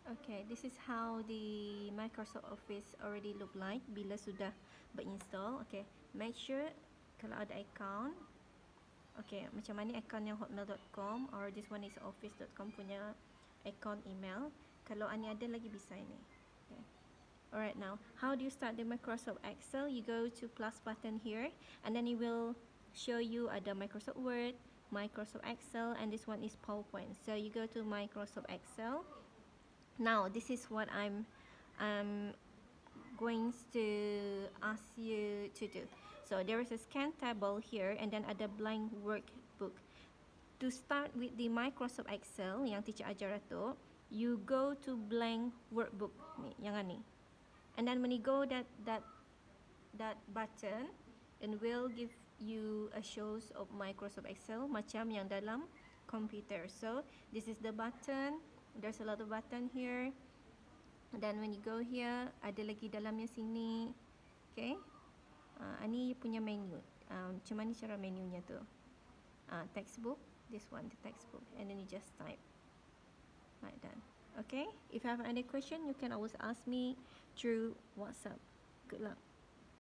Okay, this is how the Microsoft Office already look like bila sudah berinstall. Okay, make sure kalau ada account. Okay, macam mana account yang hotmail.com or this one is office.com punya account email. Kalau ani ada lagi bisa ini. Okay. Alright, now how do you start the Microsoft Excel? You go to plus button here and then it will show you ada Microsoft Word, Microsoft Excel, and this one is PowerPoint. So you go to Microsoft Excel. Now this is what I'm going to ask you to do. So there is a scan table here and then ada blank workbook. To start with the Microsoft Excel yang teacher ajar tu, you go to blank workbook ni, yang ni. And then when you go that button, and will give you a shows of Microsoft Excel macam yang dalam computer. So this is the button. There's a lot of button here. And then when you go here, ada lagi dalamnya sini. Okay. Ini punya menu. Macam mana cara menunya tu? Textbook. This one, the textbook. And then you just type. Like that. Okay. If you have any question, you can always ask me through WhatsApp. Good luck.